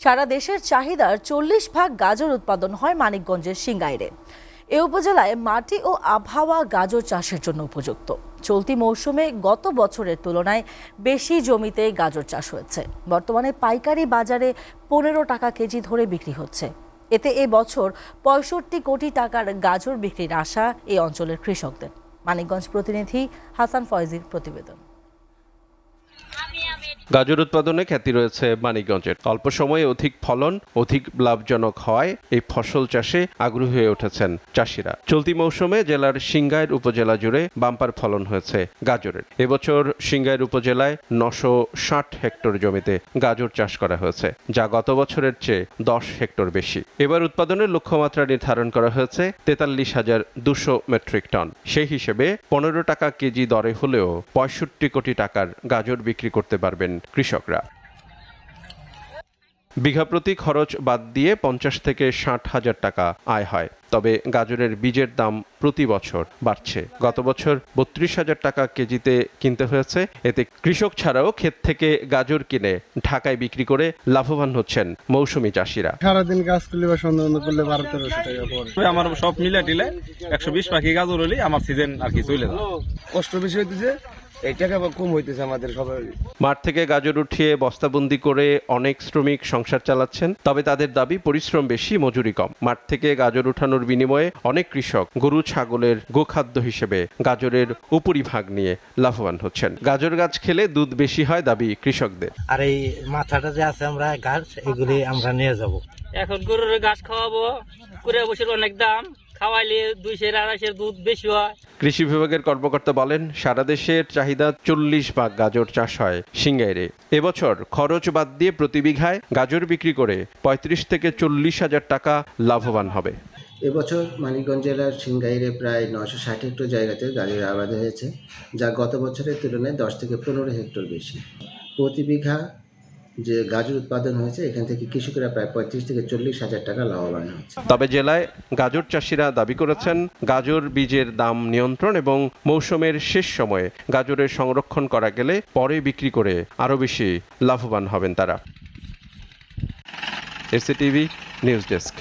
সারা দেশের চাহিদার 40% গাজর উৎপাদন হয় মানিকগঞ্জের সিংগাইরে। এ উপজেলায় মাটি ও আবহাওয়া গাজর চাষের জন্য উপযুক্ত। চলতি মৌসুমে গত বছরের তুলনায় বেশি জমিতে গাজর চাষ হয়েছে। বর্তমানে পাইকারি বাজারে 15 টাকা কেজি ধরে বিক্রি হচ্ছে। এতে এ বছর 65 কোটি টাকার গাজর বিক্রির আশা এই অঞ্চলের কৃষকদের। মানিকগঞ্জ প্রতিনিধি হাসান ফয়েজির প্রতিবেদন। গাজর উৎপাদনে খ্যাতি রয়েছে মানিকগঞ্জের। অল্প সময়ে অধিক ফলন, অধিক লাভজনক হওয়ায় এই ফসল চাষে আগ্রহী হয়ে উঠেছেন চাষিরা। চলতি মৌসুমে জেলার সিংগাইর উপজেলা জুড়ে বাম্পার ফলন হয়েছে গাজরের। এবছর সিংগাইর উপজেলায় 960 হেক্টর জমিতে গাজর চাষ করা হয়েছে, যা গত বছরের চেয়ে 10 হেক্টর বেশি। এবার উৎপাদনের লক্ষ্যমাত্রা নির্ধারণ করা হয়েছে 43,200 মেট্রিক টন। সেই হিসেবে 15 টাকা কেজি দরে হলেও 65 কোটি টাকার গাজর বিক্রি করতে পারবেন কৃষকরা। বিঘা প্রতি খরচ বাদ দিয়ে 50 থেকে 60 হাজার টাকা আয় হয়। তবে গাজরের বীজের দাম প্রতি বছর বাড়ছে। গত বছর 32,000 টাকা কেজিতে কিনতে হয়েছে। এতে কৃষক ছাড়াও ক্ষেত থেকে গাজর কিনে ঢাকায় বিক্রি করে লাভবান হচ্ছেন মৌসুমী চাষিরা। সারাদিন কাজ করলে বা সন্ধ্যা করলে 1200-1300 টাকা পড়ে। আমার সব মিলে টিলে 120 পাখি গাজর হলে আমার সিজন আর কি চলে যায়। কষ্ট বেশি হইতেছে, এই টাকা কম হইতেছে আমাদের সবার। মাঠ থেকে গাজর উঠিয়ে বস্তাবন্দি করে অনেক শ্রমিক সংসার চালাচ্ছেন। তবে তাদের দাবি পরিশ্রম বেশি, মজুরি কম। মাঠ থেকে গাজর উঠানোর বিনিময়ে অনেক কৃষক গরু ছাগলের গোখাদ্য হিসেবে গাজরের উপরিভাগ নিয়ে লাভবান হচ্ছেন। গাজর গাছ খেলে দুধ বেশি হয় দাবি কৃষকদের। আর এই মাথাটা যে আছে আমরা গাছ এগুলি আমরা নিয়ে যাব। এখন গরুর ঘাস খাওয়াবো, কুড়ে বছর অনেক দাম, খাওয়াইলে 200-250 দুধ বেশি হয়। কৃষি বিভাগের কর্মকর্তা বলেন, সারা দেশের চাহিদা 40% গাজর চাষ হয় সিংগাইরে। এবছর খরচ বাদ দিয়ে প্রতি বিঘায় গাজর বিক্রি করে 35 থেকে 40 হাজার টাকা লাভবান হবে। এবছর মানিকগঞ্জ জেলার সিংগাইরে প্রায় 960 হেক্টর জায়গাতে গাজরের আবাদ হয়েছে, যা গত বছরের তুলনায় 10 থেকে 15 হেক্টর বেশি। প্রতি বিঘা যে গাজর উৎপাদন হয়েছে, এখান থেকে কৃষকেরা প্রায় 35 থেকে 40 হাজার টাকা লাভবান হচ্ছে। তবে জেলায় গাজর চাষিরা দাবি করেছেন, গাজর বীজের দাম নিয়ন্ত্রণ এবং মৌসুমের শেষ সময়ে গাজরের সংরক্ষণ করা গেলে পরে বিক্রি করে আরও বেশি লাভবান হবেন তারা। SATV news desk.